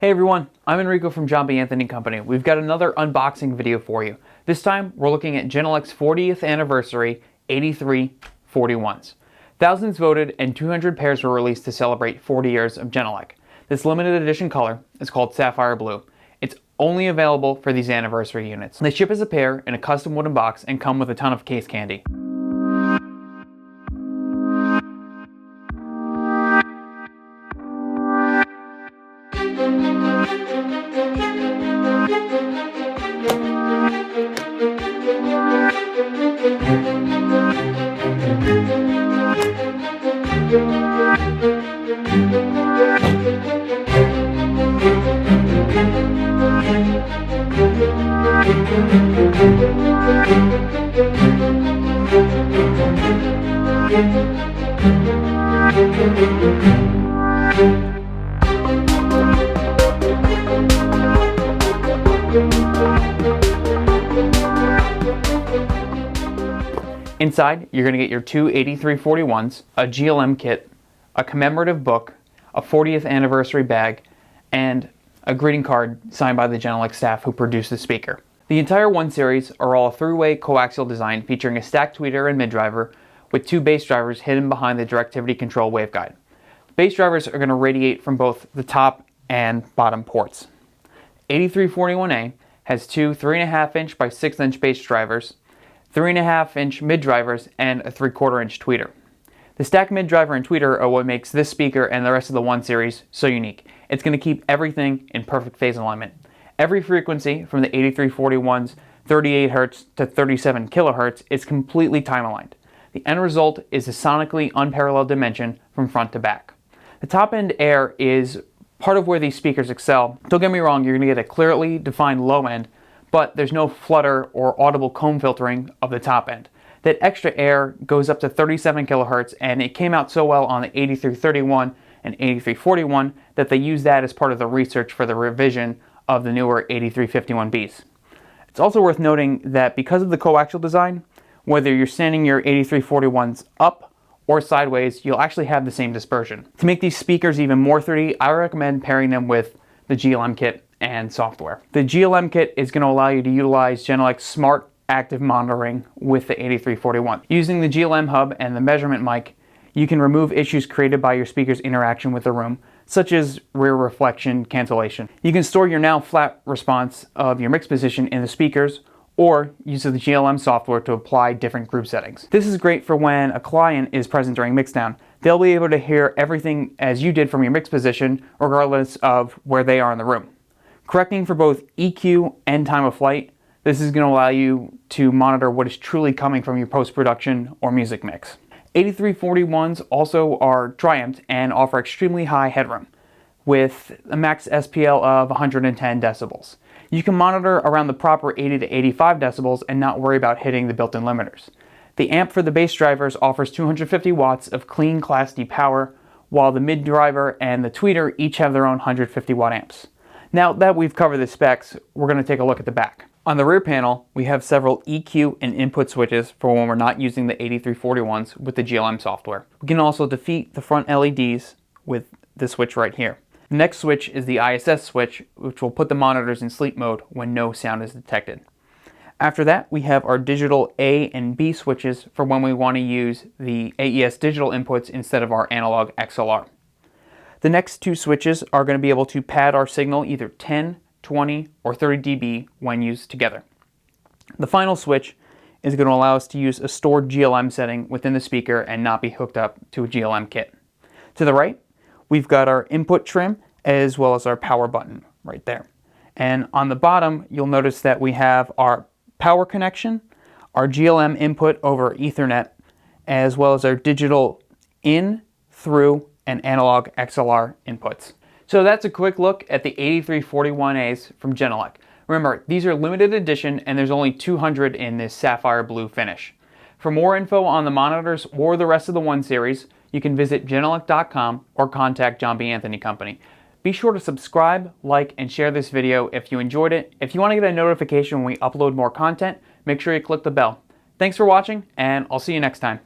Hey everyone, I'm Enrico from JBA Company. We've got another unboxing video for you. This time we're looking at Genelec's 40th anniversary 8341s. Thousands voted and 200 pairs were released to celebrate 40 years of Genelec. This limited edition color is called Sapphire Blue. It's only available for these anniversary units. They ship as a pair in a custom wooden box and come with a ton of case candy. Inside, you're going to get your two 8341s, a GLM kit, a commemorative book, a 40th anniversary bag, and a greeting card signed by the Genelec staff who produced the speaker. The entire 1 series are all a three-way coaxial design featuring a stacked tweeter and mid-driver with two bass drivers hidden behind the directivity control waveguide. The bass drivers are going to radiate from both the top and bottom ports. 8341A has two 3.5-inch by 6-inch bass drivers, 3.5-inch mid-drivers, and a 3/4-inch tweeter. The stacked mid-driver and tweeter are what makes this speaker and the rest of the 1 series so unique. It's going to keep everything in perfect phase alignment. Every frequency from the 8341's 38 Hz to 37 kHz is completely time-aligned. The end result is a sonically unparalleled dimension from front to back. The top-end air is part of where these speakers excel. Don't get me wrong, you're going to get a clearly defined low end, but there's no flutter or audible comb filtering of the top end. That extra air goes up to 37 kHz, and it came out so well on the 8331 and 8341 that they used that as part of the research for the revision of the newer 8351Bs. It's also worth noting that because of the coaxial design, whether you're standing your 8341s up or sideways, you'll actually have the same dispersion. To make these speakers even more 3D, I recommend pairing them with the GLM kit and software. The GLM kit is going to allow you to utilize Genelec's smart active monitoring with the 8341. Using the GLM hub and the measurement mic, you can remove issues created by your speaker's interaction with the room, such as rear reflection cancellation. You can store your now flat response of your mix position in the speakers, or use the GLM software to apply different group settings. This is great for when a client is present during mixdown. They'll be able to hear everything as you did from your mix position, regardless of where they are in the room. Correcting for both EQ and time of flight, this is going to allow you to monitor what is truly coming from your post-production or music mix. 8341s also are tri-amped and offer extremely high headroom with a max SPL of 110 decibels. You can monitor around the proper 80 to 85 decibels and not worry about hitting the built-in limiters. The amp for the bass drivers offers 250 watts of clean Class D power, while the mid-driver and the tweeter each have their own 150 watt amps. Now that we've covered the specs, we're going to take a look at the back. On the rear panel, we have several EQ and input switches for when we're not using the 8341s with the GLM software. We can also defeat the front LEDs with this switch right here. The next switch is the ISS switch, which will put the monitors in sleep mode when no sound is detected. After that, we have our digital A and B switches for when we want to use the AES digital inputs instead of our analog XLR. The next two switches are going to be able to pad our signal either 10, 20, or 30 dB when used together. The final switch is going to allow us to use a stored GLM setting within the speaker and not be hooked up to a GLM kit. To the right, we've got our input trim as well as our power button right there. And on the bottom, you'll notice that we have our power connection, our GLM input over Ethernet, as well as our digital in, through, and analog XLR inputs. So that's a quick look at the 8341As from Genelec. Remember, these are limited edition and there's only 200 in this Sapphire Blue finish. For more info on the monitors or the rest of the 1 series, you can visit genelec.com or contact JBA Company. Be sure to subscribe, like, and share this video if you enjoyed it. If you want to get a notification when we upload more content, make sure you click the bell. Thanks for watching, and I'll see you next time.